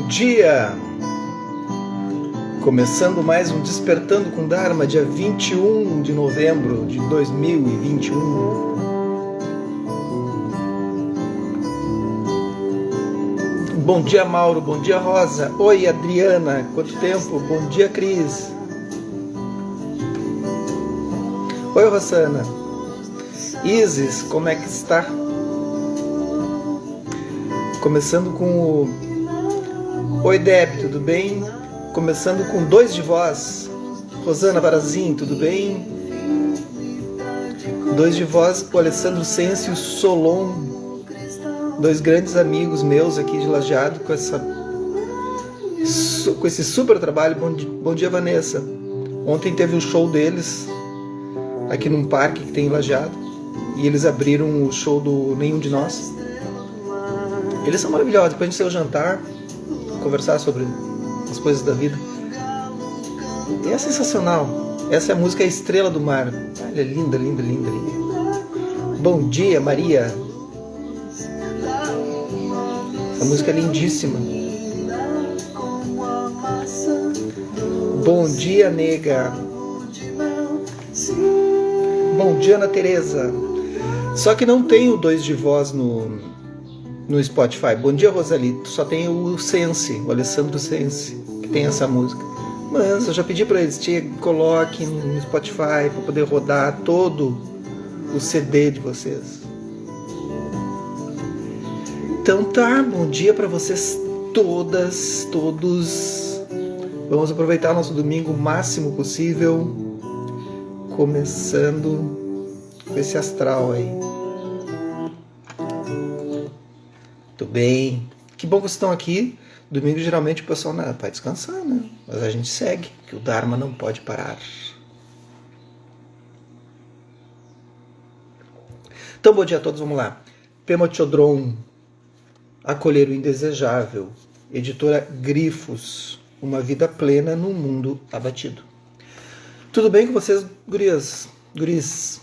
Bom dia! Começando mais um Despertando com Dharma, dia 21 de novembro de 2021. Bom dia, Mauro. Bom dia, Rosa. Oi, Adriana. Quanto tempo? Bom dia, Cris. Oi, Rosana. Isis, como é que está? Começando com o... Oi, Deb, tudo bem? Começando com dois de voz. Rosana Varazin, tudo bem? Dois de voz, o Alessandro Sensi e o Solon. Dois grandes amigos meus aqui de Lajeado com esse super trabalho. Bom dia, Vanessa. Ontem teve um show deles aqui num parque que tem em Lajeado. E eles abriram o show do Nenhum de Nós. Eles são maravilhosos. Depois a gente saiu jantar, conversar sobre as coisas da vida. E é sensacional. Essa é a música Estrela do Mar. Ela é linda, linda, linda, linda. Bom dia, Maria. Essa música é lindíssima. Bom dia, nega. Bom dia, Ana Tereza. Só que não tem o dois de voz no Spotify. Bom dia, Rosalito. Só tem o Sensi, o Alessandro Sensi, que tem essa música. Mas eu já pedi para eles, coloquem no Spotify para poder rodar todo o CD de vocês. Então tá, bom dia para vocês todas, todos. Vamos aproveitar nosso domingo o máximo possível, começando com esse astral aí. Tudo bem? Que bom que vocês estão aqui. Domingo geralmente o pessoal vai descansar, né? Mas a gente segue, que o Dharma não pode parar. Então, bom dia a todos, vamos lá. Pema Chodron, Acolher o Indesejável, editora Grifos, Uma Vida Plena num Mundo Abatido. Tudo bem com vocês, gurias? Guris?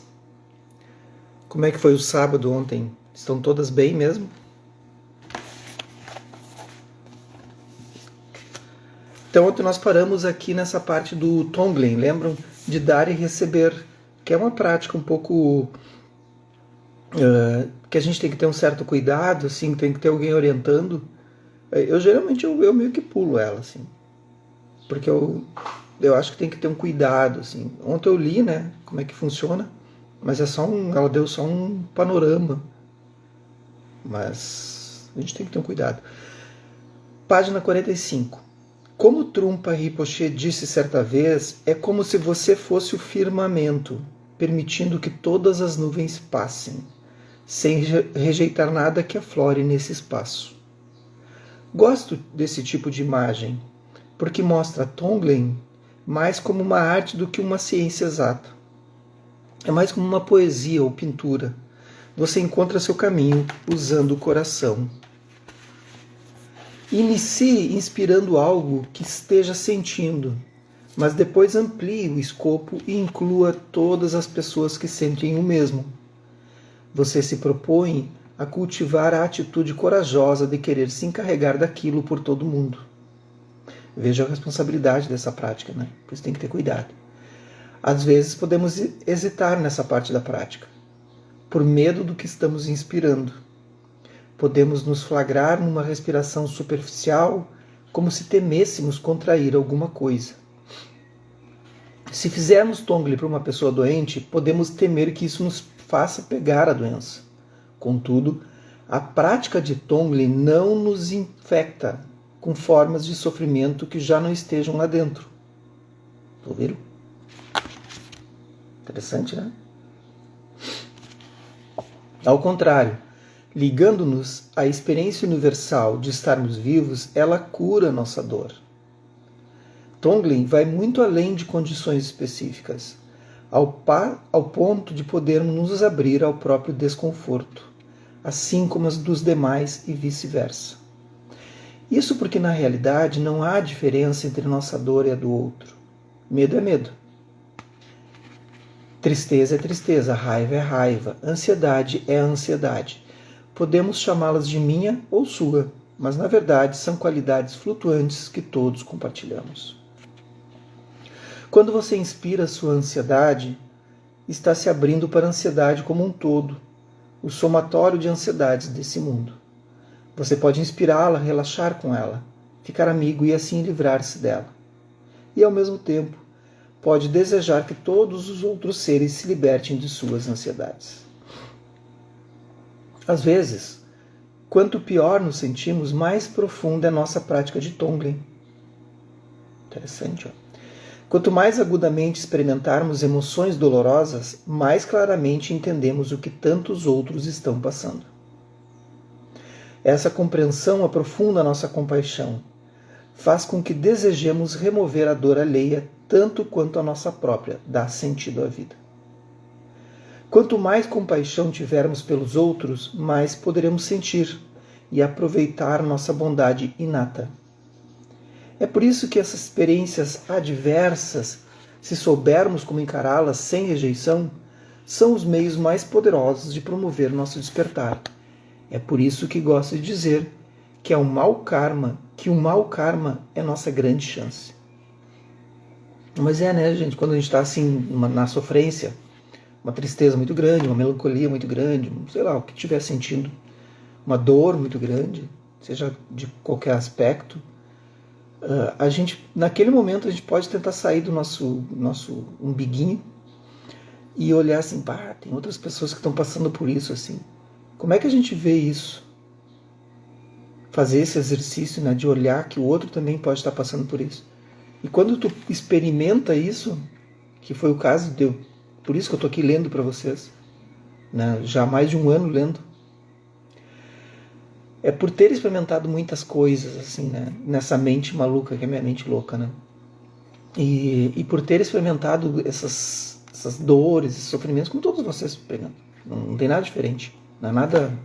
Como é que foi o sábado ontem? Estão todas bem mesmo? Então ontem nós paramos aqui nessa parte do Tonglen, lembram? De dar e receber, que é uma prática um pouco... que a gente tem que ter um certo cuidado, assim, tem que ter alguém orientando. Eu geralmente eu meio que pulo ela, assim, porque eu acho que tem que ter um cuidado, assim. Ontem eu li, né, como é que funciona, mas ela deu só um panorama, mas a gente tem que ter um cuidado. Página 45. Como Trungpa Rinpoche disse certa vez, é como se você fosse o firmamento, permitindo que todas as nuvens passem, sem rejeitar nada que aflore nesse espaço. Gosto desse tipo de imagem, porque mostra Tonglen mais como uma arte do que uma ciência exata. É mais como uma poesia ou pintura. Você encontra seu caminho usando o coração. Inicie inspirando algo que esteja sentindo, mas depois amplie o escopo e inclua todas as pessoas que sentem o mesmo. Você se propõe a cultivar a atitude corajosa de querer se encarregar daquilo por todo mundo. Veja a responsabilidade dessa prática, né? Por isso tem que ter cuidado. Às vezes podemos hesitar nessa parte da prática, por medo do que estamos inspirando. Podemos nos flagrar numa respiração superficial, como se temêssemos contrair alguma coisa. Se fizermos Tonglen para uma pessoa doente, podemos temer que isso nos faça pegar a doença. Contudo, a prática de Tonglen não nos infecta com formas de sofrimento que já não estejam lá dentro. Ouviram? Interessante, né? Ao contrário, ligando-nos à experiência universal de estarmos vivos, ela cura nossa dor. Tonglen vai muito além de condições específicas, ao ponto de podermos nos abrir ao próprio desconforto, assim como as dos demais e vice-versa. Isso porque, na realidade, não há diferença entre nossa dor e a do outro. Medo é medo. Tristeza é tristeza, raiva é raiva, ansiedade é ansiedade. Podemos chamá-las de minha ou sua, mas na verdade são qualidades flutuantes que todos compartilhamos. Quando você inspira sua ansiedade, está se abrindo para a ansiedade como um todo, o somatório de ansiedades desse mundo. Você pode inspirá-la, relaxar com ela, ficar amigo e assim livrar-se dela. E ao mesmo tempo, pode desejar que todos os outros seres se libertem de suas ansiedades. Às vezes, quanto pior nos sentimos, mais profunda é nossa prática de Tonglen. Interessante, ó. Quanto mais agudamente experimentarmos emoções dolorosas, mais claramente entendemos o que tantos outros estão passando. Essa compreensão aprofunda nossa compaixão, faz com que desejemos remover a dor alheia tanto quanto a nossa própria dá sentido à vida. Quanto mais compaixão tivermos pelos outros, mais poderemos sentir e aproveitar nossa bondade inata. É por isso que essas experiências adversas, se soubermos como encará-las sem rejeição, são os meios mais poderosos de promover nosso despertar. É por isso que gosto de dizer que o mau karma é nossa grande chance. Mas né, gente, quando a gente está assim na sofrência, uma tristeza muito grande, uma melancolia muito grande, sei lá, o que estiver sentindo, uma dor muito grande, seja de qualquer aspecto, a gente, naquele momento, a gente pode tentar sair do nosso umbiguinho e olhar assim, pá, tem outras pessoas que estão passando por isso, assim. Como é que a gente vê isso? Fazer esse exercício, né, de olhar que o outro também pode estar passando por isso. E quando tu experimenta isso, que foi o caso de por isso que eu estou aqui lendo para vocês, né, já há mais de um ano lendo, é por ter experimentado muitas coisas assim, né, nessa mente maluca, que é minha mente louca, né? E por ter experimentado essas dores, esses sofrimentos, como todos vocês experimentam. Não tem nada diferente. Não é nada.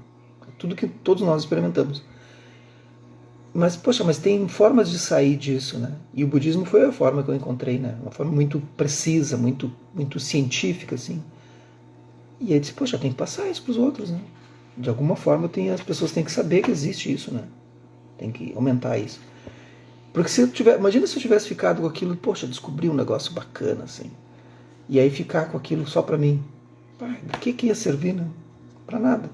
É tudo que todos nós experimentamos. Mas, poxa, mas tem formas de sair disso, né? E o budismo foi a forma que eu encontrei, né? Uma forma muito precisa, muito científica, assim. E aí disse, poxa, tem que passar isso para os outros, né? De alguma forma as pessoas têm que saber que existe isso, né? Tem que aumentar isso. Porque imagina se eu tivesse ficado com aquilo, poxa, descobri um negócio bacana, assim. E aí ficar com aquilo só para mim. Do que ia servir, né? Para nada.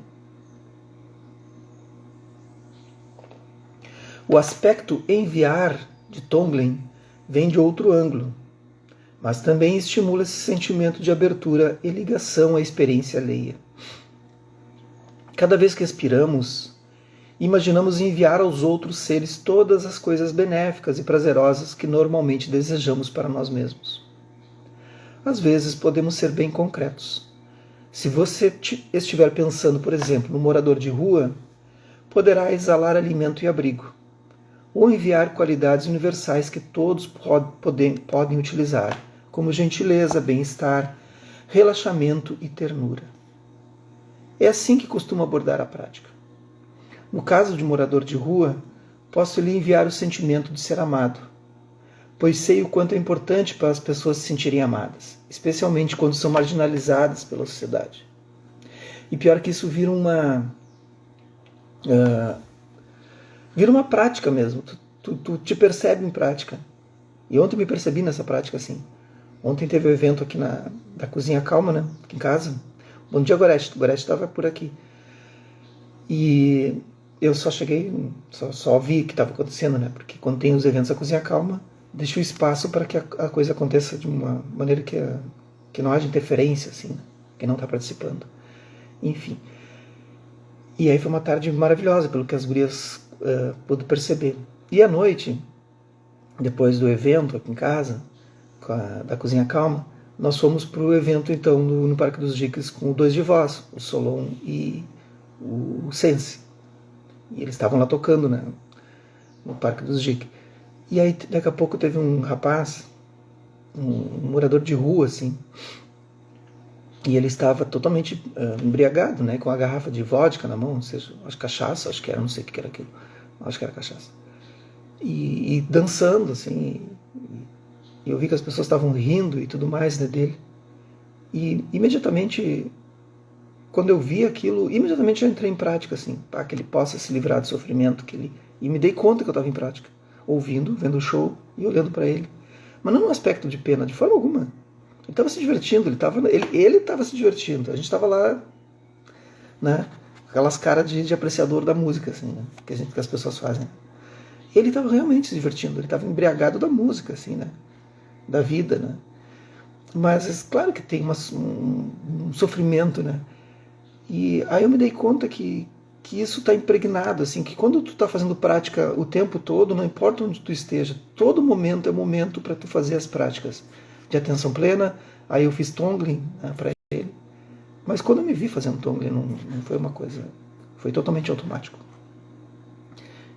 O aspecto enviar de Tonglen vem de outro ângulo, mas também estimula esse sentimento de abertura e ligação à experiência alheia. Cada vez que expiramos, imaginamos enviar aos outros seres todas as coisas benéficas e prazerosas que normalmente desejamos para nós mesmos. Às vezes podemos ser bem concretos. Se você estiver pensando, por exemplo, no morador de rua, poderá exalar alimento e abrigo, ou enviar qualidades universais que todos podem utilizar, como gentileza, bem-estar, relaxamento e ternura. É assim que costumo abordar a prática. No caso de morador de rua, posso lhe enviar o sentimento de ser amado, pois sei o quanto é importante para as pessoas se sentirem amadas, especialmente quando são marginalizadas pela sociedade. E pior que isso vira uma prática mesmo. Tu te percebe em prática. E ontem me percebi nessa prática assim. Ontem teve um evento aqui da Cozinha Calma, né? Aqui em casa. Bom dia, Gorete. O Gorete estava por aqui. E eu só cheguei, só vi o que estava acontecendo, né? Porque quando tem os eventos da Cozinha Calma, deixa o espaço para que a coisa aconteça de uma maneira que não haja interferência, assim, né? Quem não está participando. Enfim. E aí foi uma tarde maravilhosa, pelo que as gurias pude perceber. E à noite, depois do evento aqui em casa, da Cozinha Calma, nós fomos para o evento então no Parque dos Jiques com dois de vós, o Solon e o Sense. E eles estavam lá tocando, né, no Parque dos Jiques. E aí daqui a pouco teve um rapaz, um morador de rua, assim, e ele estava totalmente embriagado, né, com a garrafa de vodka na mão, ou seja, acho cachaça, acho que era, não sei o que era aquilo, acho que era cachaça. E dançando, assim, e eu vi que as pessoas estavam rindo e tudo mais, né, dele. E imediatamente, quando eu vi aquilo, imediatamente eu entrei em prática, assim, para que ele possa se livrar do sofrimento, que ele E me dei conta que eu estava em prática, ouvindo, vendo o show e olhando para ele. Mas não num aspecto de pena, de forma alguma. Ele estava se divertindo, ele estava se divertindo. A gente estava lá, né? Aquelas caras de apreciador da música, assim, né? Que as pessoas fazem. Ele estava realmente se divertindo, ele estava embriagado da música, assim, né? Da vida, né? Mas claro que tem um sofrimento, né? E aí eu me dei conta que isso está impregnado, assim, que quando tu está fazendo prática o tempo todo, não importa onde tu esteja, todo momento é momento para tu fazer as práticas de atenção plena. Aí eu fiz Tonglen, né, para ele. Mas quando eu me vi fazendo Tonglen, não foi uma coisa... Foi totalmente automático.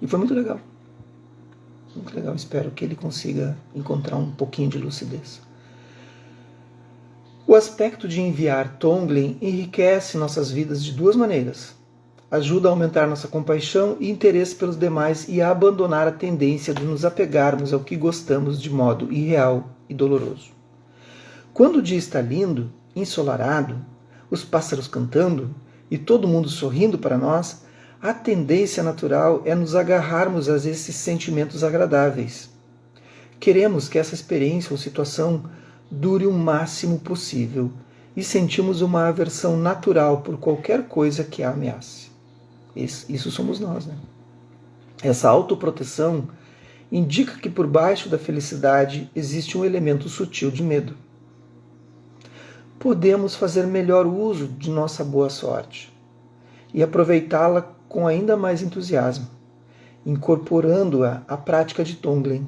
E foi muito legal. Muito legal. Espero que ele consiga encontrar um pouquinho de lucidez. O aspecto de enviar Tonglen enriquece nossas vidas de duas maneiras. Ajuda a aumentar nossa compaixão e interesse pelos demais e a abandonar a tendência de nos apegarmos ao que gostamos de modo irreal e doloroso. Quando o dia está lindo, ensolarado, os pássaros cantando e todo mundo sorrindo para nós, a tendência natural é nos agarrarmos a esses sentimentos agradáveis. Queremos que essa experiência ou situação dure o máximo possível e sentimos uma aversão natural por qualquer coisa que a ameace. Isso somos nós, né? Essa autoproteção indica que por baixo da felicidade existe um elemento sutil de medo. Podemos fazer melhor uso de nossa boa sorte e aproveitá-la com ainda mais entusiasmo, incorporando-a à prática de Tonglen.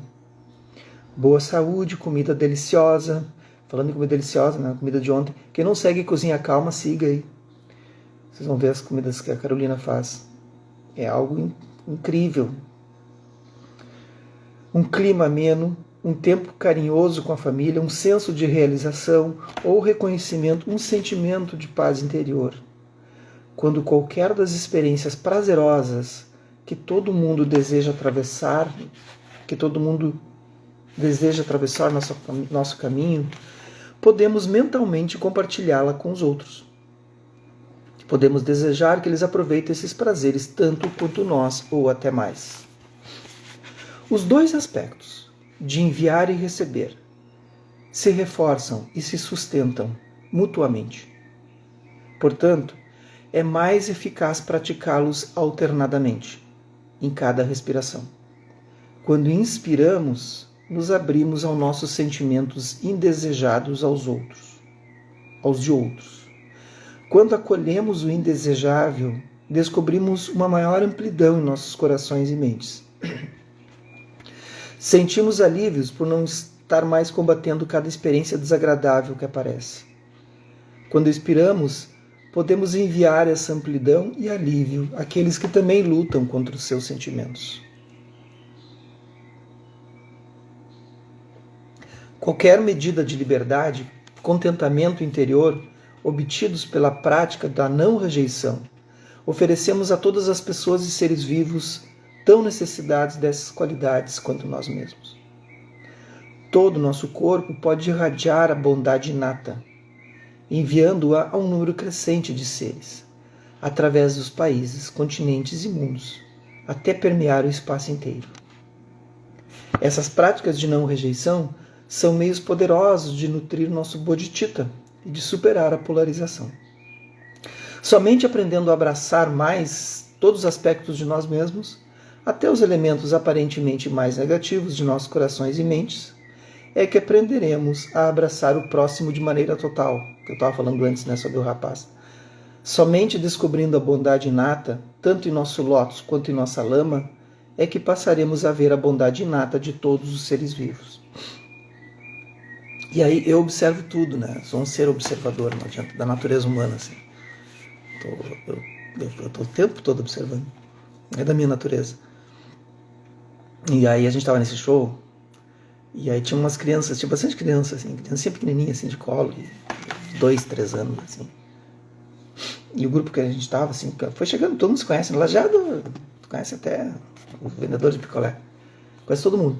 Boa saúde, comida deliciosa. Falando em comida deliciosa, né? Comida de ontem. Quem não segue Cozinha Calma, siga aí. Vocês vão ver as comidas que a Carolina faz. É algo incrível. Um clima ameno, um tempo carinhoso com a família, um senso de realização ou reconhecimento, um sentimento de paz interior. Quando qualquer das experiências prazerosas que todo mundo deseja atravessar, nosso caminho, podemos mentalmente compartilhá-la com os outros. Podemos desejar que eles aproveitem esses prazeres tanto quanto nós, ou até mais. Os dois aspectos, de enviar e receber, se reforçam e se sustentam mutuamente. Portanto, é mais eficaz praticá-los alternadamente, em cada respiração. Quando inspiramos, nos abrimos aos nossos sentimentos indesejados aos de outros. Quando acolhemos o indesejável, descobrimos uma maior amplidão em nossos corações e mentes. Sentimos alívios por não estar mais combatendo cada experiência desagradável que aparece. Quando expiramos, podemos enviar essa amplidão e alívio àqueles que também lutam contra os seus sentimentos. Qualquer medida de liberdade, contentamento interior, obtidos pela prática da não-rejeição, oferecemos a todas as pessoas e seres vivos tão necessitados dessas qualidades quanto nós mesmos. Todo o nosso corpo pode irradiar a bondade inata, enviando-a a um número crescente de seres, através dos países, continentes e mundos, até permear o espaço inteiro. Essas práticas de não-rejeição são meios poderosos de nutrir nosso bodhicitta e de superar a polarização. Somente aprendendo a abraçar mais todos os aspectos de nós mesmos, até os elementos aparentemente mais negativos de nossos corações e mentes, é que aprenderemos a abraçar o próximo de maneira total, que eu estava falando antes, né, sobre o rapaz. Somente descobrindo a bondade inata, tanto em nosso lótus quanto em nossa lama, é que passaremos a ver a bondade inata de todos os seres vivos. E aí eu observo tudo, né? Sou um ser observador, não adianta, da natureza humana, assim. Eu estou o tempo todo observando. É da minha natureza. E aí a gente estava nesse show, e aí tinha umas crianças, tinha bastante crianças, assim, criancinha pequenininha, assim, de colo, 2, 3 anos, assim. E o grupo que a gente estava, assim, foi chegando, todo mundo se conhece, Lajeado, conhece até o vendedor de picolé, conhece todo mundo.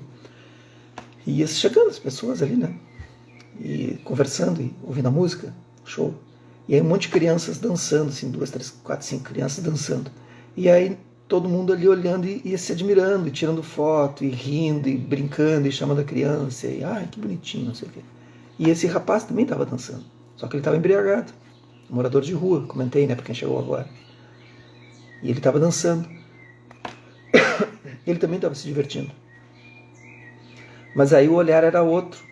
E ia chegando as pessoas ali, né? E conversando, e ouvindo a música, show. E aí um monte de crianças dançando, assim, 2, 3, 4, 5 crianças dançando. E aí todo mundo ali olhando e se admirando, e tirando foto, e rindo, e brincando, e chamando a criança, e ai, que bonitinho, não sei o quê. E esse rapaz também estava dançando, só que ele estava embriagado, morador de rua, comentei, né, para quem chegou agora. E ele estava dançando. Ele também estava se divertindo. Mas aí o olhar era outro.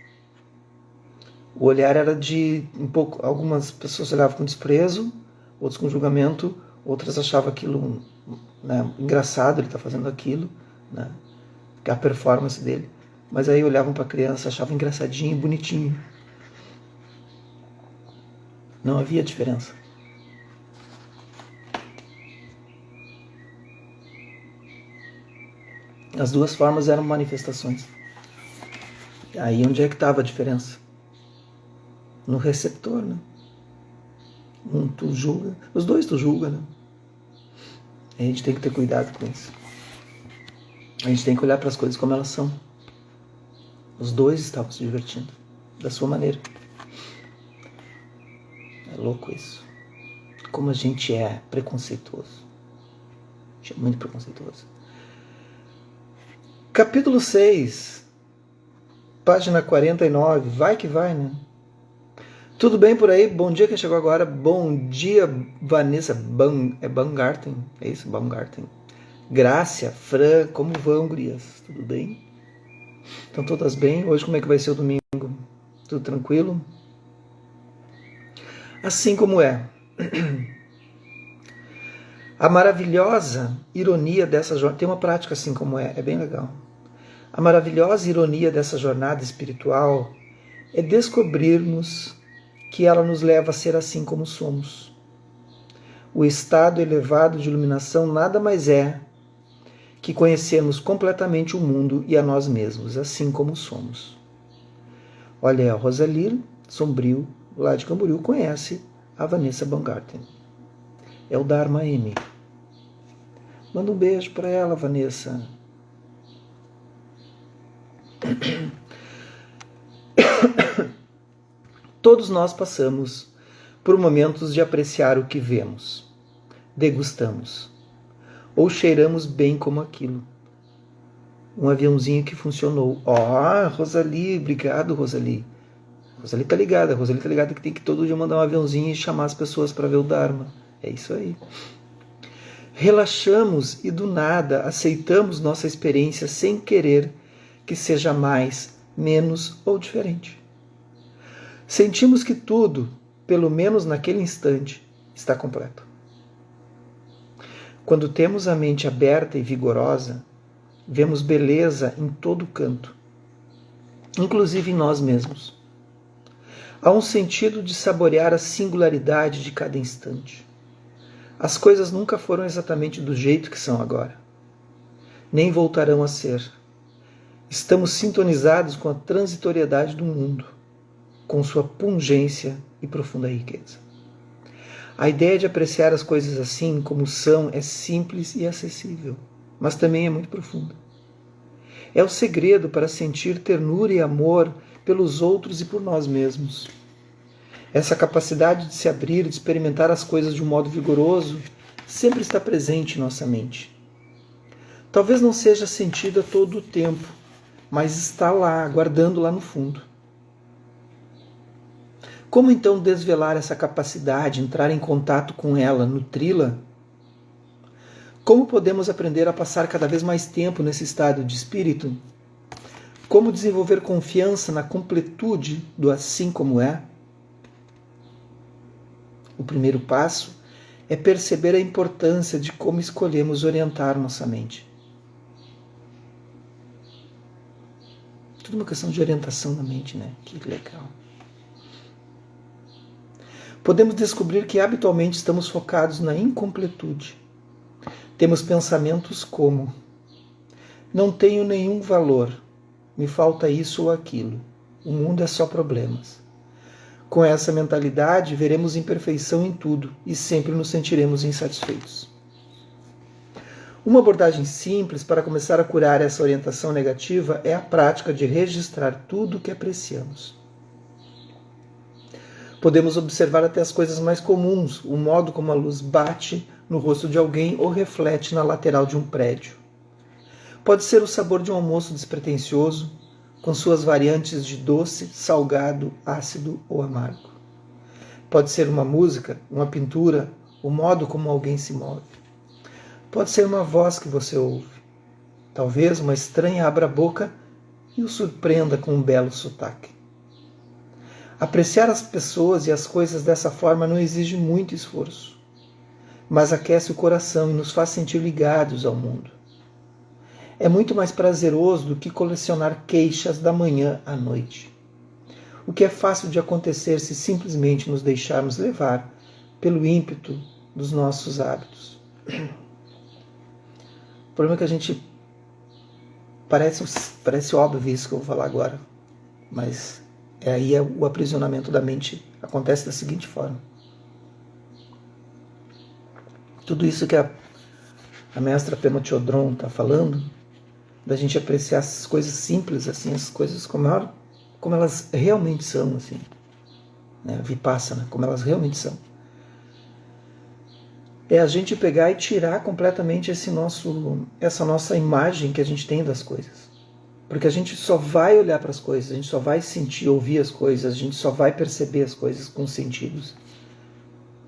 O olhar era de um pouco. Algumas pessoas olhavam com desprezo, outros com julgamento, outras achavam aquilo, né, engraçado, ele está fazendo aquilo, né, que é a performance dele. Mas aí olhavam para a criança, achavam engraçadinho, bonitinho. Não havia diferença. As duas formas eram manifestações. Aí onde é que estava a diferença? No receptor, né? Um tu julga, os dois tu julga, né? A gente tem que ter cuidado com isso. A gente tem que olhar para as coisas como elas são. Os dois estavam se divertindo, da sua maneira. É louco isso. Como a gente é preconceituoso. A gente é muito preconceituoso. Capítulo 6, página 49, vai que vai, né? Tudo bem por aí? Bom dia quem chegou agora. Bom dia, Vanessa Baumgarten. É isso, Baumgarten. Grácia, Fran, como vão, gurias? Tudo bem? Estão todas bem? Hoje como é que vai ser o domingo? Tudo tranquilo? Assim como é. A maravilhosa ironia dessa jornada... Tem uma prática assim como é bem legal. A maravilhosa ironia dessa jornada espiritual é descobrirmos que ela nos leva a ser assim como somos. O estado elevado de iluminação nada mais é que conhecermos completamente o mundo e a nós mesmos, assim como somos. Olha, a Rosalie Sombrio, lá de Camboriú, conhece a Vanessa Baumgarten. É o Dharma M. Manda um beijo para ela, Vanessa. Todos nós passamos por momentos de apreciar o que vemos, degustamos, ou cheiramos bem como aquilo. Um aviãozinho que funcionou. Rosalie, obrigado, Rosalie. Rosalie tá ligada que tem que todo dia mandar um aviãozinho e chamar as pessoas para ver o Dharma. É isso aí. Relaxamos e do nada aceitamos nossa experiência sem querer que seja mais, menos ou diferente. Sentimos que tudo, pelo menos naquele instante, está completo. Quando temos a mente aberta e vigorosa, vemos beleza em todo canto, inclusive em nós mesmos. Há um sentido de saborear a singularidade de cada instante. As coisas nunca foram exatamente do jeito que são agora, nem voltarão a ser. Estamos sintonizados com a transitoriedade do mundo, com sua pungência e profunda riqueza. A ideia de apreciar as coisas assim como são é simples e acessível, mas também é muito profunda. É o segredo para sentir ternura e amor pelos outros e por nós mesmos. Essa capacidade de se abrir, de experimentar as coisas de um modo vigoroso, sempre está presente em nossa mente. Talvez não seja sentida todo o tempo, mas está lá, guardando lá no fundo. Como então desvelar essa capacidade, entrar em contato com ela, nutri-la? Como podemos aprender a passar cada vez mais tempo nesse estado de espírito? Como desenvolver confiança na completude do assim como é? O primeiro passo é perceber a importância de como escolhemos orientar nossa mente. Tudo uma questão de orientação da mente, né? Que legal. Podemos descobrir que habitualmente estamos focados na incompletude. Temos pensamentos como: não tenho nenhum valor, me falta isso ou aquilo, o mundo é só problemas. Com essa mentalidade, veremos imperfeição em tudo e sempre nos sentiremos insatisfeitos. Uma abordagem simples para começar a curar essa orientação negativa é a prática de registrar tudo o que apreciamos. Podemos observar até as coisas mais comuns, o modo como a luz bate no rosto de alguém ou reflete na lateral de um prédio. Pode ser o sabor de um almoço despretensioso, com suas variantes de doce, salgado, ácido ou amargo. Pode ser uma música, uma pintura, o modo como alguém se move. Pode ser uma voz que você ouve. Talvez uma estranha abra a boca e o surpreenda com um belo sotaque. Apreciar as pessoas e as coisas dessa forma não exige muito esforço, mas aquece o coração e nos faz sentir ligados ao mundo. É muito mais prazeroso do que colecionar queixas da manhã à noite, o que é fácil de acontecer se simplesmente nos deixarmos levar pelo ímpeto dos nossos hábitos. O problema é que a gente parece óbvio isso que eu vou falar agora, mas aí o aprisionamento da mente acontece da seguinte forma. Tudo isso que a mestra Pema Chodron está falando, da gente apreciar as coisas simples, assim, as coisas como elas realmente são, assim, né? Vipassana, como elas realmente são. É a gente pegar e tirar completamente essa nossa imagem que a gente tem das coisas. Porque a gente só vai olhar para as coisas, a gente só vai sentir, ouvir as coisas, a gente só vai perceber as coisas com os sentidos.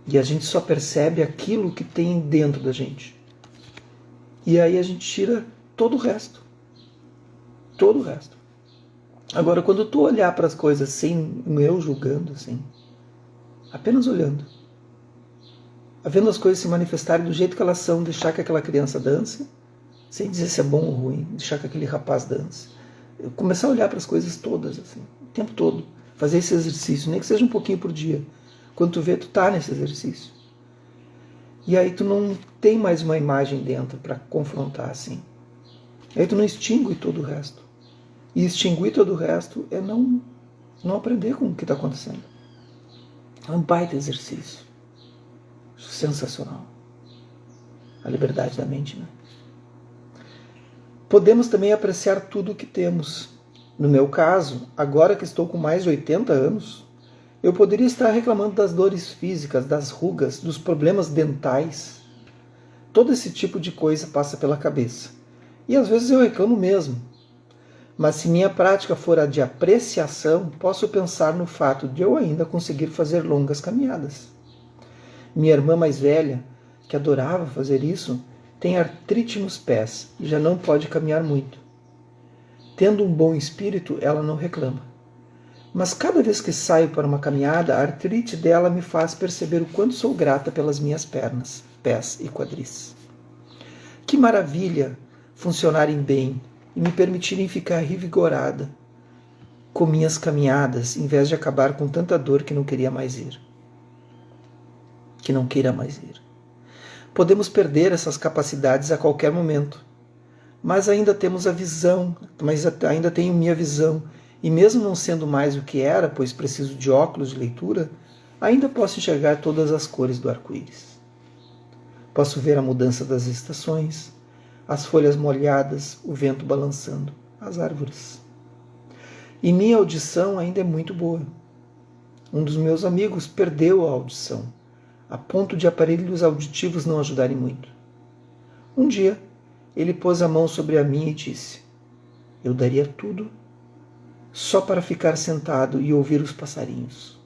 E a gente só percebe aquilo que tem dentro da gente. E aí a gente tira todo o resto. Todo o resto. Agora, quando tu olhar para as coisas sem um eu julgando, assim, apenas olhando, vendo as coisas se manifestarem do jeito que elas são, deixar que aquela criança dance, sem dizer se é bom ou ruim, deixar que aquele rapaz dance. Começar a olhar para as coisas todas, assim, o tempo todo. Fazer esse exercício, nem que seja um pouquinho por dia. Quando tu vê, tu tá nesse exercício. E aí tu não tem mais uma imagem dentro para confrontar, assim. Aí tu não extingue todo o resto. E extinguir todo o resto é não aprender com o que está acontecendo. É um baita exercício. Sensacional. A liberdade da mente, né? Podemos também apreciar tudo o que temos. No meu caso, agora que estou com mais de 80 anos, eu poderia estar reclamando das dores físicas, das rugas, dos problemas dentais. Todo esse tipo de coisa passa pela cabeça. E às vezes eu reclamo mesmo. Mas se minha prática for a de apreciação, posso pensar no fato de eu ainda conseguir fazer longas caminhadas. Minha irmã mais velha, que adorava fazer isso, tem artrite nos pés e já não pode caminhar muito. Tendo um bom espírito, ela não reclama. Mas cada vez que saio para uma caminhada, a artrite dela me faz perceber o quanto sou grata pelas minhas pernas, pés e quadris. Que maravilha funcionarem bem e me permitirem ficar revigorada com minhas caminhadas, em vez de acabar com tanta dor que não queria mais ir. Que não queira mais ir. Podemos perder essas capacidades a qualquer momento, mas ainda temos a visão, mas ainda tenho minha visão, e mesmo não sendo mais o que era, pois preciso de óculos de leitura, ainda posso enxergar todas as cores do arco-íris. Posso ver a mudança das estações, as folhas molhadas, o vento balançando, as árvores. E minha audição ainda é muito boa. Um dos meus amigos perdeu a audição, a ponto de aparelhos auditivos não ajudarem muito. Um dia, ele pôs a mão sobre a minha e disse: eu daria tudo só para ficar sentado e ouvir os passarinhos.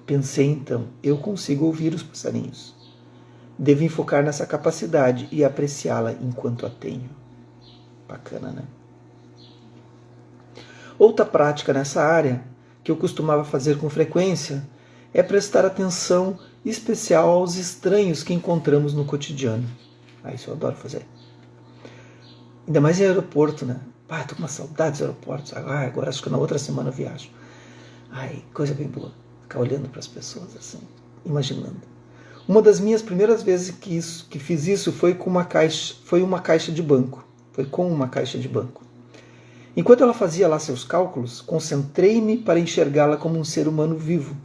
Pensei então, eu consigo ouvir os passarinhos. Devo enfocar nessa capacidade e apreciá-la enquanto a tenho. Bacana, né? Outra prática nessa área, que eu costumava fazer com frequência, é prestar atenção especial aos estranhos que encontramos no cotidiano. Isso eu adoro fazer. Ainda mais em aeroporto, né? Tô com uma saudade dos aeroportos. Agora acho que na outra semana eu viajo. Coisa bem boa. Ficar olhando para as pessoas assim, imaginando. Uma das minhas primeiras vezes que fiz isso foi com uma caixa de banco. Foi com uma caixa de banco. Enquanto ela fazia lá seus cálculos, concentrei-me para enxergá-la como um ser humano vivo.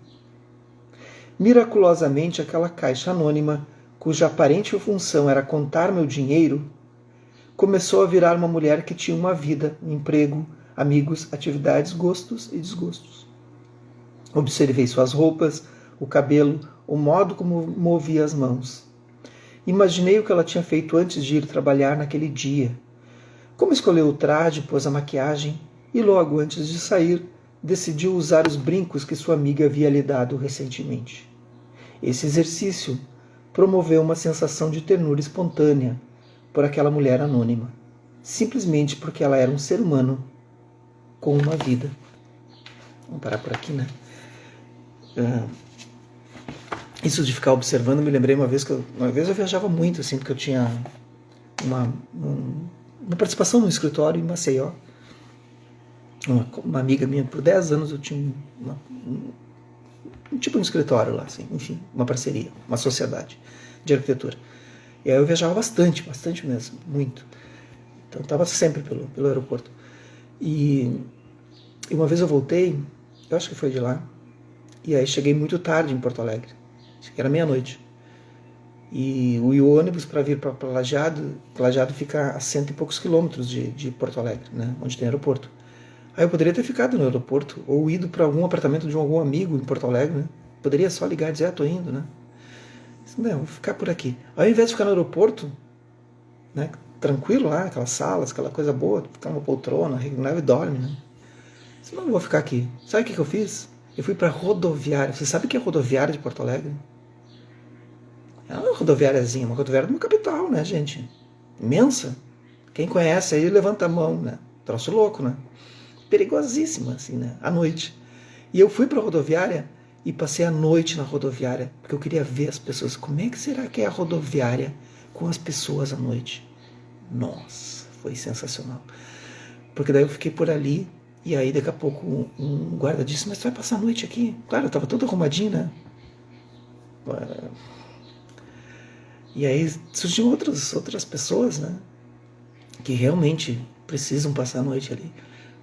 Miraculosamente, aquela caixa anônima, cuja aparente função era contar meu dinheiro, começou a virar uma mulher que tinha uma vida, um emprego, amigos, atividades, gostos e desgostos. Observei suas roupas, o cabelo, o modo como movia as mãos. Imaginei o que ela tinha feito antes de ir trabalhar naquele dia. Como escolheu o traje, pôs a maquiagem e logo antes de sair, decidiu usar os brincos que sua amiga havia lhe dado recentemente. Esse exercício promoveu uma sensação de ternura espontânea por aquela mulher anônima, simplesmente porque ela era um ser humano com uma vida. Vamos parar por aqui, né? Isso de ficar observando, me lembrei uma vez eu viajava muito, assim, porque eu tinha uma participação no escritório em Maceió. Uma amiga minha, por 10 anos eu tinha um tipo de escritório lá, assim, enfim, uma parceria, uma sociedade de arquitetura. E aí eu viajava bastante mesmo, muito. Então eu estava sempre pelo aeroporto. E uma vez eu voltei, eu acho que foi de lá, e aí cheguei muito tarde em Porto Alegre. Era meia-noite. E o ônibus para vir para Lajeado fica a 100 e poucos quilômetros de Porto Alegre, né, onde tem aeroporto. Aí eu poderia ter ficado no aeroporto, ou ido para algum apartamento de algum amigo em Porto Alegre, né? Poderia só ligar e dizer, tô indo, né? Não, vou ficar por aqui. Ao invés de ficar no aeroporto, né, tranquilo lá, aquelas salas, aquela coisa boa, ficar uma poltrona, leva e dorme, né? Não vou ficar aqui. Sabe o que eu fiz? Eu fui para rodoviária. Você sabe o que é rodoviária de Porto Alegre? É uma rodoviáriazinha, uma rodoviária de uma capital, né, gente? Imensa. Quem conhece aí levanta a mão, né? Troço louco, né? Perigosíssima, assim, né? À noite. E eu fui para a rodoviária e passei a noite na rodoviária, porque eu queria ver as pessoas. Como é que será que é a rodoviária com as pessoas à noite? Nossa, foi sensacional. Porque daí eu fiquei por ali, e aí daqui a pouco um guarda disse, mas tu vai passar a noite aqui? Claro, eu estava todo arrumadinho, né? E aí surgiram outras pessoas, né? Que realmente precisam passar a noite ali.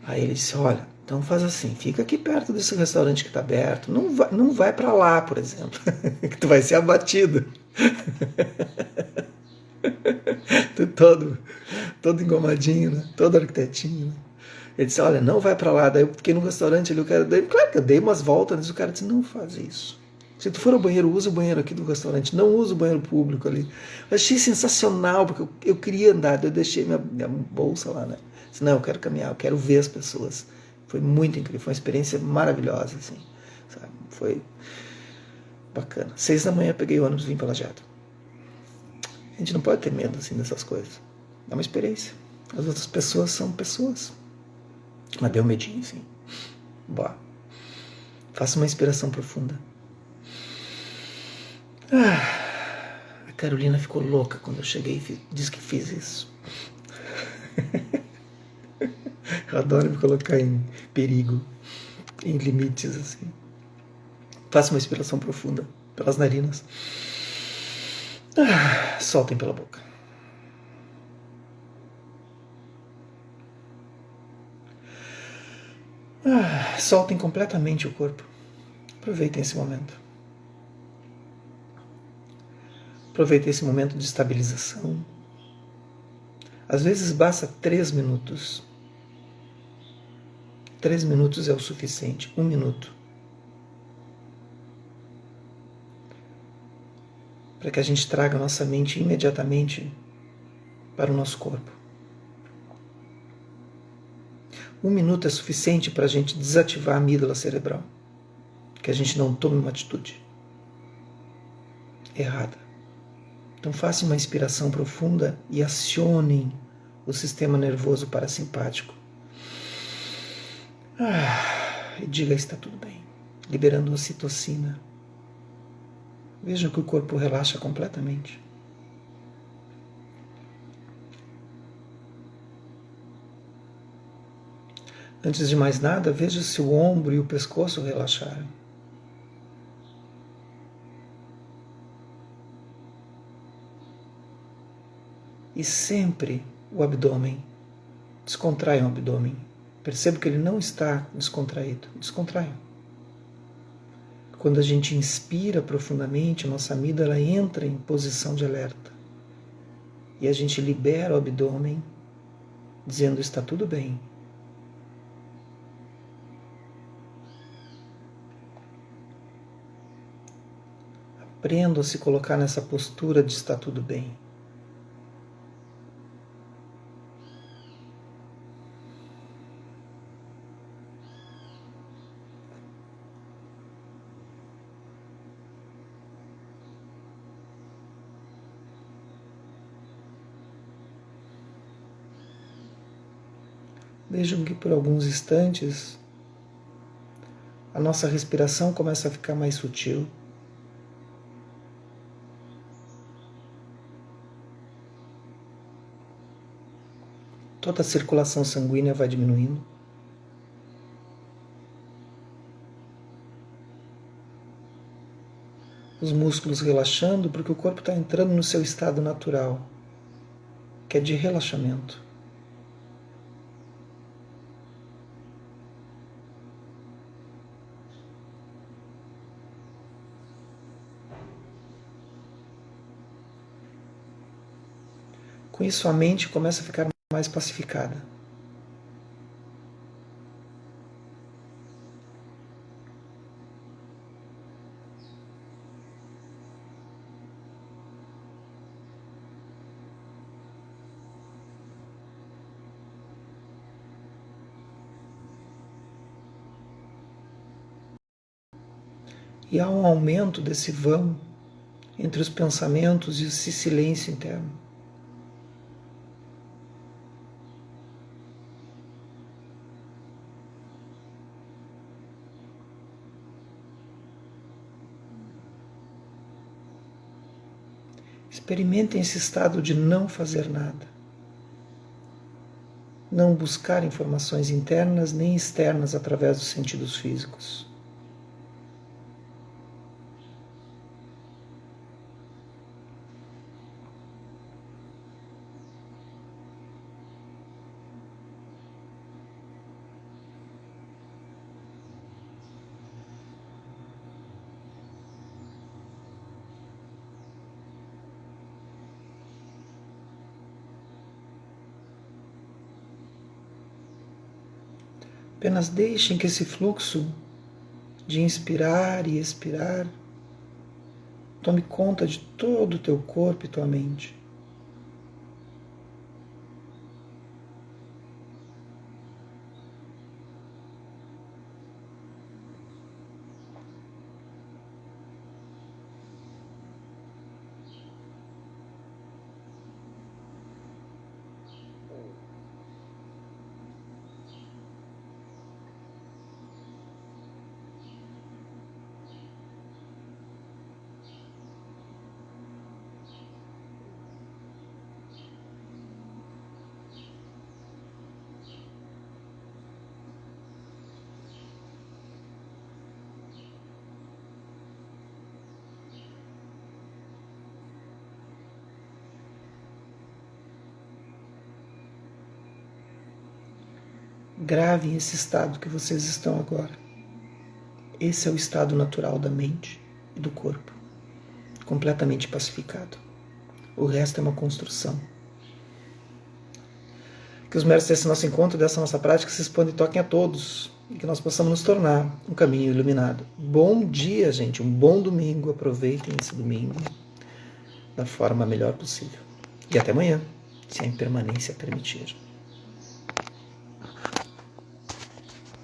Aí ele disse, olha, então faz assim, fica aqui perto desse restaurante que está aberto, não vai para lá, por exemplo, que tu vai ser abatido. Tu todo engomadinho, né? Todo arquitetinho, né? Ele disse, olha, não vai para lá. Daí eu fiquei no restaurante ali, claro que eu dei umas voltas, mas o cara disse, não faz isso. Se tu for ao banheiro, usa o banheiro aqui do restaurante, não usa o banheiro público ali. Eu achei sensacional, porque eu queria andar, eu deixei minha bolsa lá, né? Disse, não, eu quero caminhar, eu quero ver as pessoas. Foi muito incrível, foi uma experiência maravilhosa, assim, sabe? Foi bacana. 6 da manhã eu peguei o ônibus e vim para Lajeado. A gente não pode ter medo, assim, dessas coisas. É uma experiência. As outras pessoas são pessoas. Mas deu medinho, assim. Boa. Faça uma inspiração profunda. A Carolina ficou louca quando eu cheguei e disse que fiz isso. Eu adoro me colocar em perigo, em limites, assim. Faça uma inspiração profunda pelas narinas. Soltem pela boca. Soltem completamente o corpo. Aproveitem esse momento. Aproveitem esse momento de estabilização. Às vezes basta 3 minutos. 3 minutos é o suficiente. 1 minuto. Para que a gente traga a nossa mente imediatamente para o nosso corpo. 1 minuto é suficiente para a gente desativar a amígdala cerebral. Que a gente não tome uma atitude errada. Então façam uma inspiração profunda e acionem o sistema nervoso parasimpático. E diga, está tudo bem. Liberando ocitocina. Vejam que o corpo relaxa completamente. Antes de mais nada, veja se o ombro e o pescoço relaxaram. E sempre o abdômen. Descontraiam o abdômen. Perceba que ele não está descontraído. Descontraiam. Quando a gente inspira profundamente, a nossa amígdala entra em posição de alerta. E a gente libera o abdômen, dizendo está tudo bem. Aprenda a se colocar nessa postura de estar tudo bem. Vejam que por alguns instantes a nossa respiração começa a ficar mais sutil. Toda a circulação sanguínea vai diminuindo. Os músculos relaxando, porque o corpo está entrando no seu estado natural, que é de relaxamento. Com isso, a mente começa a ficar mais pacificada. E há um aumento desse vão entre os pensamentos e esse silêncio interno. Experimentem esse estado de não fazer nada. Não buscar informações internas nem externas através dos sentidos físicos. Apenas deixem que esse fluxo de inspirar e expirar tome conta de todo o teu corpo e tua mente. Gravem esse estado que vocês estão agora. Esse é o estado natural da mente e do corpo, completamente pacificado. O resto é uma construção. Que os méritos desse nosso encontro, dessa nossa prática, se expandem e toquem a todos, e que nós possamos nos tornar um caminho iluminado. Bom dia, gente, um bom domingo. Aproveitem esse domingo da forma melhor possível. E até amanhã, se a impermanência permitir.